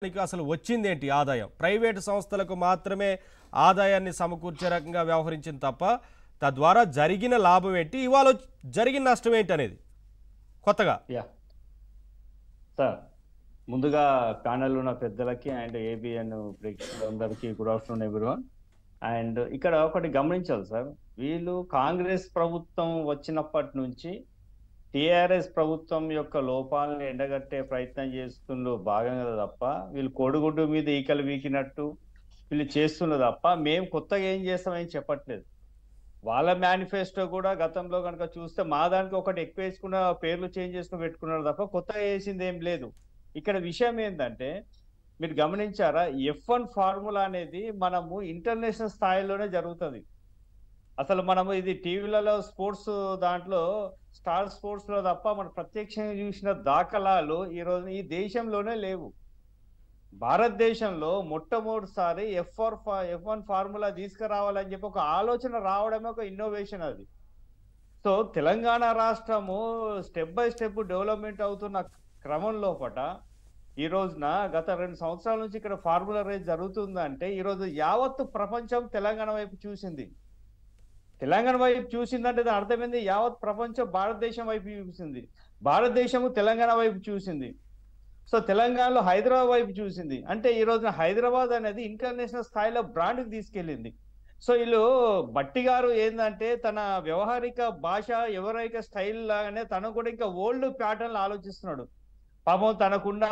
అసలు వచ్చిందేంటి ఆదాయం? ప్రైవేటు సంస్థలకు మాత్రమే ఆదాయాన్ని సమకూర్చే రకంగా వ్యవహరించింది తప్ప తద్వారా జరిగిన లాభం ఏంటి? ఇవాళ జరిగిన నష్టం ఏంటి అనేది కొత్తగా? యా సార్, ముందుగా ప్యానెల్ ఉన్న పెద్దలకి అండ్ ఏబిఎన్ ప్రేక్షకులందరికీ గుడ్ ఆఫ్టర్నూన్ ఎవ్రీవన్. అండ్ ఇక్కడ ఒకటి గమనించాలి సార్, వీళ్ళు కాంగ్రెస్ ప్రభుత్వం వచ్చినప్పటి నుంచి టిఆర్ఎస్ ప్రభుత్వం యొక్క లోపాలను ఎండగట్టే ప్రయత్నం చేస్తున్న భాగంగా తప్ప వీళ్ళు కోడిగుడ్డు మీద ఈకలు వీకినట్టు వీళ్ళు చేస్తున్నారు తప్ప మేము కొత్తగా ఏం చేస్తామని చెప్పట్లేదు. వాళ్ళ మేనిఫెస్టో కూడా గతంలో కనుక చూస్తే మా దానికి ఒకటి ఎక్కువ వేసుకున్న పేర్లు చేంజ్ చేసుకుని పెట్టుకున్నారు తప్ప కొత్తగా వేసింది ఏం లేదు. ఇక్కడ విషయం ఏంటంటే మీరు గమనించారా, F1 ఫార్ములా అనేది మనము ఇంటర్నేషనల్ స్థాయిలోనే జరుగుతుంది. అసలు మనము ఇది టీవీలలో స్పోర్ట్స్ దాంట్లో స్టార్ స్పోర్ట్స్ లో తప్ప మనం ప్రత్యక్షంగా చూసిన దాఖలాలు ఈ రోజు ఈ దేశంలోనే లేవు. భారతదేశంలో మొట్టమొదటిసారి F1 ఫార్ములా తీసుకురావాలని చెప్పి ఒక ఆలోచన రావడమే ఒక ఇన్నోవేషన్ అది. సో తెలంగాణ రాష్ట్రము స్టెప్ బై స్టెప్ డెవలప్మెంట్ అవుతున్న క్రమం లోపట ఈ రోజున గత 2 సంవత్సరాల నుంచి ఇక్కడ ఫార్ములా రేస్ జరుగుతుందంటే ఈ రోజు యావత్తు ప్రపంచం తెలంగాణ వైపు చూసింది. తెలంగాణ వైపు చూసిందంటే దాని అర్థమైంది యావత్ ప్రపంచం భారతదేశం వైపు చూసింది, భారతదేశము తెలంగాణ వైపు చూసింది. సో తెలంగాణలో హైదరాబాద్ వైపు చూసింది. అంటే ఈ రోజున హైదరాబాద్ అనేది ఇంటర్నేషనల్ స్థాయిలో బ్రాండ్కి తీసుకెళ్ళింది. సో వీళ్ళు బట్టి గారు ఏంటంటే తన వ్యవహారిక భాష వ్యవహారిక స్టైల్ లాగానే తను కూడా ఇంకా ఓల్డ్ ప్యాటర్న్ ఆలోచిస్తున్నాడు. పాపం తనకున్న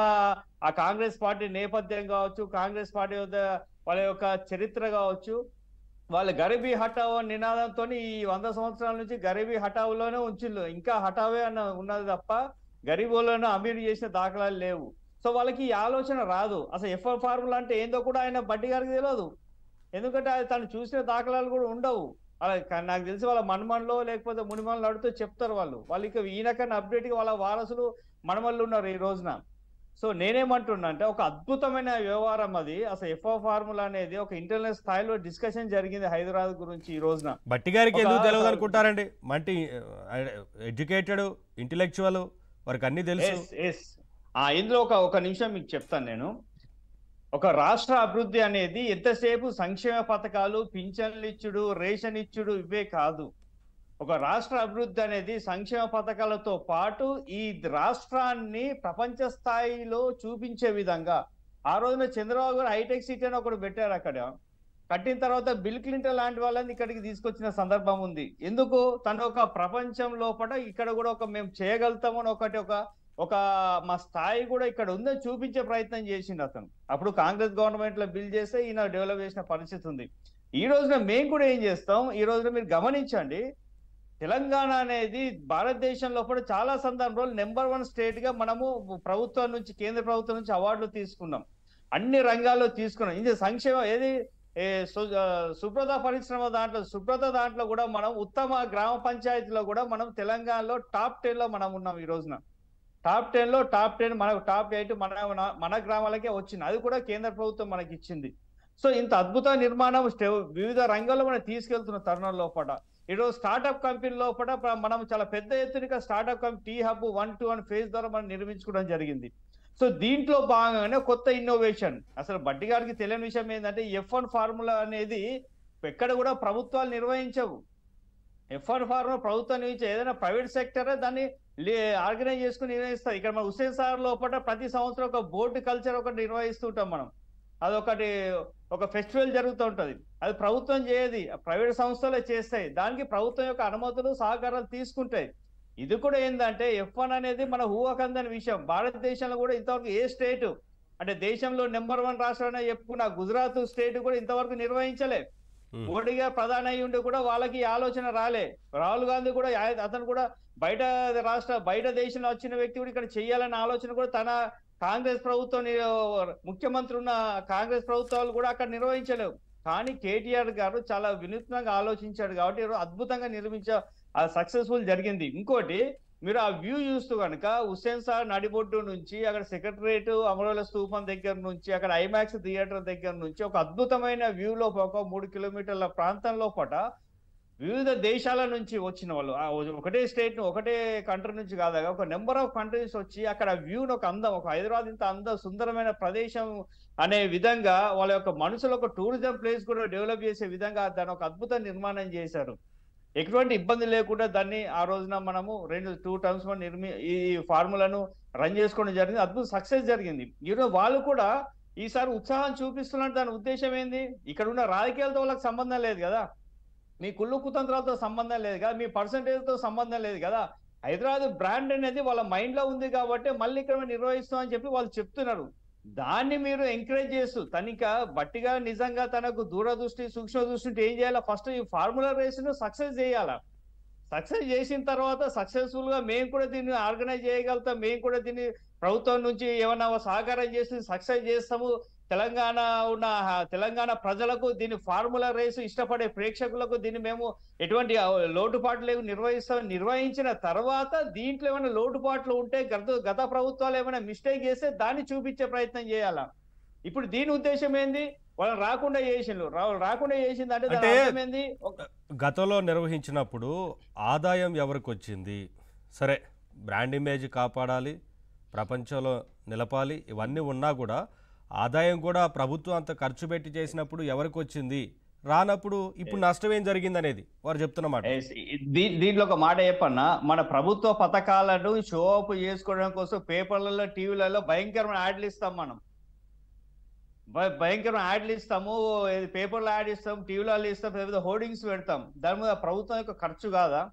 ఆ కాంగ్రెస్ పార్టీ నేపథ్యం కావచ్చు, కాంగ్రెస్ పార్టీ వాళ్ళ యొక్క చరిత్ర కావచ్చు, వాళ్ళ గరీబీ హటావ్ నినాదంతో ఈ 100 సంవత్సరాల నుంచి గరీబీ హటావ్లోనే ఉంచిండ్రు. ఇంకా హటావే అన్న ఉన్నది తప్ప గరీబులను అమీర్ చేసిన దాఖలాలు లేవు. సో వాళ్ళకి ఈ ఆలోచన రాదు. అసలు F1 ఫార్ములా అంటే ఏందో కూడా ఆయన బట్టి గారికి తెలియదు. ఎందుకంటే అది తను చూసిన దాఖలాలు కూడా ఉండవు. అలా నాకు తెలిసి వాళ్ళ మన్మన్లో లేకపోతే మునిమన్లు అడుగుతూ చెప్తారు వాళ్ళకి ఈయనకన్నా అప్డేట్గా వాళ్ళ వారసులు మనమల్లు ఉన్నారు ఈ రోజున. సో నేనేమంటున్నా అంటే ఒక అద్భుతమైన వ్యవహారం అది. అసలు F1 ఫార్ములా అనేది ఒక ఇంటర్నల్ స్థాయిలో డిస్కషన్ జరిగింది హైదరాబాద్ గురించి ఈ రోజున. బట్టి గారికి ఎందుకు తెలియదు అనుకుంటారండి? మంచి ఎడ్యుకేటెడ్ ఇంటెలెక్చువల్, వారికి అన్ని తెలుసు. ఇందులో ఒక నిమిషం మీకు చెప్తాను నేను. ఒక రాష్ట్ర అభివృద్ధి అనేది ఎంతసేపు సంక్షేమ పథకాలు, పింఛన్లు ఇచ్చుడు, రేషన్ ఇచ్చుడు ఇవే కాదు. ఒక రాష్ట్ర అభివృద్ధి అనేది సంక్షేమ పథకాలతో పాటు ఈ రాష్ట్రాన్ని ప్రపంచ స్థాయిలో చూపించే విధంగా ఆ రోజున చంద్రబాబు గారు హైటెక్ సిటీ అని ఒకటి పెట్టారు. అక్కడ కట్టిన తర్వాత బిల్ క్లింటన్ లాంటి వాళ్ళని ఇక్కడికి తీసుకొచ్చిన సందర్భం ఉంది. ఎందుకు? తను ఒక ప్రపంచం లోపల ఇక్కడ కూడా మేము చేయగలుగుతాము అని ఒక మా స్థాయి కూడా ఇక్కడ ఉందని చూపించే ప్రయత్నం చేసిండు అతను. అప్పుడు కాంగ్రెస్ గవర్నమెంట్ లో బిల్ చేస్తే ఈయన డెవలప్ చేసిన పరిస్థితి ఉంది. ఈ రోజున మేము కూడా ఏం చేస్తాం, ఈ రోజున మీరు గమనించండి, తెలంగాణ అనేది భారతదేశం లోపల చాలా సందర్భాలు నెంబర్ 1 స్టేట్ గా మనము ప్రభుత్వం నుంచి, కేంద్ర ప్రభుత్వం నుంచి అవార్డులు తీసుకున్నాం, అన్ని రంగాల్లో తీసుకున్నాం. ఇది సంక్షేమ ఏది సుబ్రత పరిశ్రమ దాంట్లో కూడా మనం ఉత్తమ గ్రామ పంచాయతీలో కూడా మనం తెలంగాణలో టాప్ 10 లో మనం ఉన్నాం. ఈ రోజున టాప్ 10 మనకు టాప్ 8 మన గ్రామాలకే వచ్చింది. అది కూడా కేంద్ర ప్రభుత్వం మనకి ఇచ్చింది. సో ఇంత అద్భుత నిర్మాణం వివిధ రంగాల్లో మనం తీసుకెళ్తున్న తరుణం లోపల ఈరోజు స్టార్ట్అప్ కంపెనీ లోపల మనం చాలా పెద్ద ఎత్తున startup company T Hub 1-2 phase ద్వారా మనం నిర్మించుకోవడం జరిగింది. సో దీంట్లో భాగంగానే కొత్త ఇన్నోవేషన్. అసలు బట్టి గారికి తెలియని విషయం ఏంటంటే F1 ఫార్ములా అనేది ఎక్కడ కూడా ప్రభుత్వాలు నిర్వహించవు. F1 ఫార్ములా ప్రభుత్వం నిర్వహించే ఏదైనా ప్రైవేట్ సెక్టరే దాన్ని ఆర్గనైజ్ చేసుకుని నిర్వహిస్తారు. ఇక్కడ మన హుస్సేన్ సాగర్ లోపల ప్రతి సంవత్సరం ఒక బోర్డు కల్చర్ ఒకటి నిర్వహిస్తుంటాం మనం. అదొకటి ఒక ఫెస్టివల్ జరుగుతూ ఉంటది. అది ప్రభుత్వం చేయదు, ప్రైవేట్ సంస్థలే చేస్తాయి. దానికి ప్రభుత్వం యొక్క అనుమతులు, సహకారాలు తీసుకుంటాయి. ఇది కూడా ఏంటంటే F1 అనేది మన ఊహకందని విషయం. భారతదేశంలో కూడా ఇంతవరకు ఏ స్టేట్ అంటే దేశంలో నెంబర్ 1 రాష్ట్రం చెప్పుకున్న గుజరాత్ స్టేట్ కూడా ఇంతవరకు నిర్వహించలే. మోడీగా ప్రధాని అయి ఉండి కూడా వాళ్ళకి ఆలోచన రాలే. రాహుల్ గాంధీ కూడా అతను కూడా బయట దేశంలో వచ్చిన వ్యక్తి కూడా ఇక్కడ చెయ్యాలన్న ఆలోచన కూడా తన కాంగ్రెస్ ప్రభుత్వం ముఖ్యమంత్రి ఉన్న కాంగ్రెస్ ప్రభుత్వాలు కూడా అక్కడ నిర్వహించలేవు. కానీ కేటీఆర్ గారు చాలా వినూత్నంగా ఆలోచించాడు కాబట్టి అద్భుతంగా సక్సెస్ఫుల్ జరిగింది. ఇంకోటి మీరు ఆ వ్యూ చూస్తూ కనుక హుస్సేన్ సాగర్ నడిబొడ్డు నుంచి అక్కడ సెక్రటరియట్, అమరవీరుల స్తూపం దగ్గర నుంచి అక్కడ ఐమాక్స్ థియేటర్ దగ్గర నుంచి ఒక అద్భుతమైన వ్యూలో ఒక 3 కిలోమీటర్ల ప్రాంతంలో పట వివిధ దేశాల నుంచి వచ్చిన వాళ్ళు ఒకటే స్టేట్ ఒకటే కంట్రీ నుంచి కాదా, ఒక నెంబర్ ఆఫ్ కంట్రీస్ వచ్చి అక్కడ వ్యూను ఒక అందం, ఒక హైదరాబాద్ ఇంత సుందరమైన ప్రదేశం అనే విధంగా వాళ్ళ యొక్క మనసులో ఒక టూరిజం ప్లేస్ కూడా డెవలప్ చేసే విధంగా దాని ఒక అద్భుత నిర్మాణం చేశారు. ఎటువంటి ఇబ్బంది లేకుండా దాన్ని ఆ రోజున మనము 2 టర్మ్స్ ఈ ఫార్ములాను రన్ చేసుకోవడం జరిగింది. అద్భుత సక్సెస్ జరిగింది. ఈరోజు వాళ్ళు కూడా ఈసారి ఉత్సాహం చూపిస్తున్నారు. దాని ఉద్దేశం ఏంది? ఇక్కడ ఉన్న రాజకీయాలతో వాళ్ళకి సంబంధం లేదు కదా, మీ కుళ్ళు కుతంత్రాలతో సంబంధం లేదు కదా, మీ పర్సంటేజ్తో సంబంధం లేదు కదా. హైదరాబాద్ బ్రాండ్ అనేది వాళ్ళ మైండ్ లో ఉంది కాబట్టి మళ్ళీ ఇక్కడ నిర్వహిస్తామని చెప్పి వాళ్ళు చెప్తున్నారు. దాన్ని మీరు ఎంకరేజ్ చేస్తూ తనిక బట్టిగా నిజంగా తనకు దూరదృష్టి సూక్ష్మ దృష్టి ఏం చేయాలా, ఫస్ట్ ఈ ఫార్ములా రేస్ ను సక్సెస్ చేయాలా. సక్సెస్ చేసిన తర్వాత సక్సెస్ఫుల్ గా మేము కూడా దీన్ని ఆర్గనైజ్ చేయగలుగుతాం, మేము కూడా దీన్ని ప్రభుత్వం నుంచి ఏమన్నా సహకారం చేసి సక్సెస్ చేస్తాము. తెలంగాణ ప్రజలకు దీన్ని ఫార్ములా రేసు ఇష్టపడే ప్రేక్షకులకు దీన్ని మేము ఎటువంటి లోటుపాట్లు లేవు నిర్వహించిన తర్వాత దీంట్లో ఏమైనా లోటుపాట్లు ఉంటే గత ప్రభుత్వాలు ఏమైనా మిస్టేక్ చేస్తే దాన్ని చూపించే ప్రయత్నం చేయాలా. ఇప్పుడు దీని ఉద్దేశం ఏంది? వాళ్ళు రాకుండా చేసింది అంటే దాని అర్థం ఏంది? గతంలో నిర్వహించినప్పుడు ఆదాయం ఎవరికి వచ్చింది? సరే, బ్రాండ్ ఇమేజ్ కాపాడాలి, ప్రపంచంలో నిలపాలి, ఇవన్నీ ఉన్నా కూడా ఆదాయం కూడా ప్రభుత్వం అంత ఖర్చు పెట్టి చేసినప్పుడు ఎవరికి వచ్చింది? రానప్పుడు ఇప్పుడు నష్టం ఏం జరిగింది అనేది వారు చెప్తున్నమాట. దీంట్లో ఒక మాట చెప్పన్నా, మన ప్రభుత్వ పథకాలను షో అప్ చేసుకోవడం కోసం పేపర్లలో టీవీలలో భయంకరమైన యాడ్లు ఇస్తాం. మనం భయంకరమైన యాడ్లు ఇస్తాము, పేపర్లో యాడ్ ఇస్తాం, టీవీలలో ఇస్తాం, పెద్ద హోర్డింగ్స్ పెడతాం. దాని మీద ప్రభుత్వం యొక్క ఖర్చు కాదా?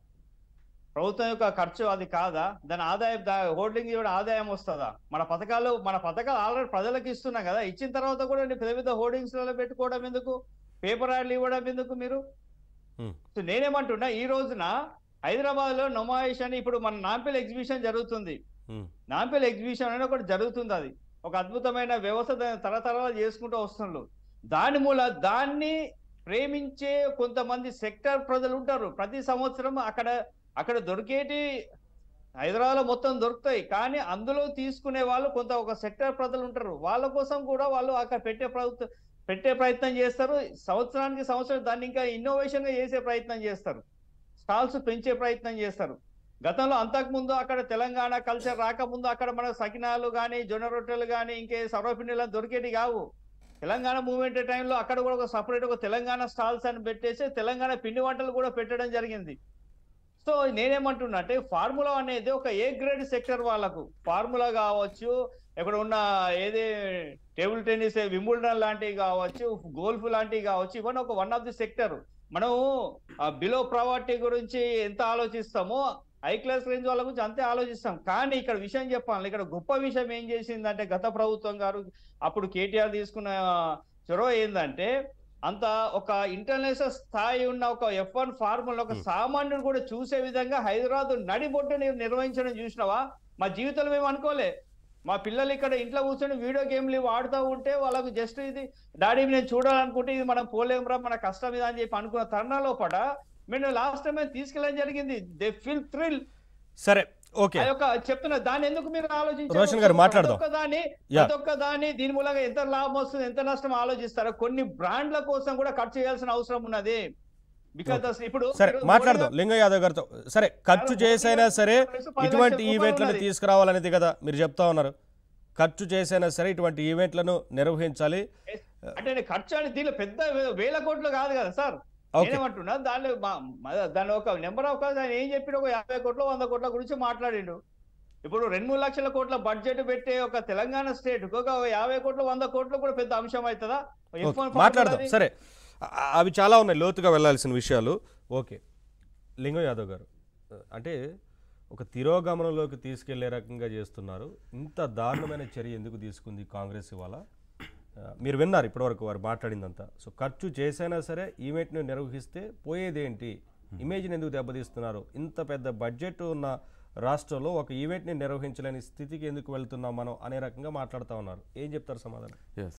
ప్రభుత్వం యొక్క ఖర్చు అది కాదా? దాని ఆదాయం హోర్డింగ్ ఇవ్వడం ఆదాయం వస్తుందా? మన పథకాలు ఆల్రెడీ ప్రజలకు ఇస్తున్నాం కదా, ఇచ్చిన తర్వాత కూడా పెద్ద హోర్డింగ్స్ పెట్టుకోవడం ఎందుకు? పేపర్ యాడ్లు ఇవ్వడం ఎందుకు మీరు? సో నేనేమంటున్నా, ఈ రోజున హైదరాబాద్ లో నమాయిష్ అని ఇప్పుడు మన నాంపల్లి ఎగ్జిబిషన్ జరుగుతుంది. నాంపల్లి ఎగ్జిబిషన్ అనేది ఒకటి జరుగుతుంది. అది ఒక అద్భుతమైన వ్యవస్థ, తరతరాలు చేసుకుంటూ వస్తున్నారు. దాన్ని ప్రేమించే కొంతమంది సెక్టర్ ప్రజలు ఉంటారు. ప్రతి సంవత్సరం అక్కడ దొరికేటి హైదరాబాద్ లో మొత్తం దొరుకుతాయి, కానీ అందులో తీసుకునే వాళ్ళు ఒక సెక్టర్ ప్రజలు ఉంటారు. వాళ్ళ కోసం కూడా వాళ్ళు అక్కడ పెట్టే ప్రయత్నం చేస్తారు. సంవత్సరం దాన్ని ఇంకా ఇన్నోవేషన్ గా చేసే ప్రయత్నం చేస్తారు. స్టాల్స్ పెంచే ప్రయత్నం చేస్తారు. గతంలో అంతకుముందు అక్కడ తెలంగాణ కల్చర్ రాకముందు అక్కడ మన సకినాలు కానీ జొన్న రొట్టెలు కానీ ఇంకే సర్వపిండిలు దొరికేటి కావు. తెలంగాణ మూవ్మెంట్ టైంలో అక్కడ కూడా ఒక సపరేట్ ఒక తెలంగాణ స్టాల్స్ అని పెట్టేసి తెలంగాణ పిండి వంటలు కూడా పెట్టడం జరిగింది. సో నేనేమంటున్నా అంటే ఫార్ములా అనేది ఒక ఏ గ్రేడ్ సెక్టర్ వాళ్ళకు, ఫార్ములా కావచ్చు, ఇక్కడ ఉన్న ఏది టేబుల్ టెన్నిస్, వింబుల్డన్ లాంటివి కావచ్చు, గోల్ఫ్ లాంటివి కావచ్చు, ఇవన్నీ ఒక వన్ ఆఫ్ ది సెక్టర్. మనం బిలో ప్రావర్టీ గురించి ఎంత ఆలోచిస్తామో హై క్లాస్ రేంజ్ వాళ్ళ గురించి అంతే ఆలోచిస్తాం. కానీ ఇక్కడ విషయం చెప్పాలి, ఇక్కడ గొప్ప విషయం ఏం చేసిందంటే గత ప్రభుత్వం గారు అప్పుడు కేటీఆర్ తీసుకున్న చొరవ ఏంటంటే, అంత ఒక ఇంటర్నేషనల్ స్థాయి ఉన్న ఒక F1 ఫార్ములా ఒక సామాన్యుడు కూడా చూసే విధంగా హైదరాబాద్ నడిబొట్టు నిర్వహించడం చూసినావా? మా జీవితంలో మేము అనుకోలే. మా పిల్లలు ఇక్కడ ఇంట్లో కూర్చొని వీడియో గేమ్లు ఆడుతూ ఉంటే వాళ్ళకు జస్ట్ ఇది డాడీ నేను చూడాలనుకుంటే ఇది మనం పోలేమురా, మన కష్టం ఇది అని చెప్పి అనుకున్న తరుణంలో పడ మేము లాస్ట్ టైం తీసుకెళ్ళడం జరిగింది. They feel thrill. సరే, ఓకే, చెప్తున్నా దాన్ని ఎందుకు మీరు ఆలోచించారు? రోషన్ గారు మాట్లాడదాం. దాన్ని దీని మూలంగా ఎంత లాభం వస్తుంది, ఎంత నష్టం ఆలోచిస్తారో. కొన్ని బ్రాండ్ల కోసం కూడా ఖర్చు చేయాల్సిన అవసరం ఉన్నది. బికాస్ ఇప్పుడు సరే మాట్లాడదాం లింగయ్య యాదవ్ గారితో. సరే, ఖర్చు చేసైనా సరే ఇటువంటి ఈవెంట్లను తీసుకురావాలనేది కదా మీరు చెప్తా ఉన్నారు. ఖర్చు చేసైనా సరే ఇటువంటి ఈవెంట్లను నిర్వహించాలి అంటే ఖర్చు అని దీనిలో పెద్ద వేల కోట్లు కాదు కదా సార్. నేనేమంటున్నా దాని ఒక నెంబర్ ఆఫ్ ఆయన ఏం చెప్పిన ఒక 50 కోట్లు 100 కోట్ల గురించి మాట్లాడిండు. ఇప్పుడు 2-3 లక్షల కోట్ల బడ్జెట్ పెట్టే ఒక తెలంగాణ స్టేట్ ఒక 50 కోట్లు 100 కోట్లు కూడా పెద్ద అంశం అవుతుందా? మాట్లాడదాం. సరే, అవి చాలా ఉన్నాయి లోతుగా వెళ్ళాల్సిన విషయాలు. ఓకే, లింగయ్య యాదవ్ గారు, అంటే ఒక తిరోగమనంలోకి తీసుకెళ్లే రకంగా చేస్తున్నారు. ఇంత దారుణమైన చర్య ఎందుకు తీసుకుంది కాంగ్రెస్ ఇవాళ? మీరు విన్నారు ఇప్పటివరకు వారు మాట్లాడిందంతా. సో ఖర్చు చేసైనా సరే ఈవెంట్ను నిర్వహిస్తే పోయేదేంటి? ఇమేజ్ని ఎందుకు దెబ్బతీస్తున్నారు? ఇంత పెద్ద బడ్జెట్ ఉన్న రాష్ట్రంలో ఒక ఈవెంట్ని నిర్వహించలేని స్థితికి ఎందుకు వెళ్తున్నాం మనం అనే రకంగా మాట్లాడుతూ ఉన్నారు. ఏం చెప్తారు సమాధానం?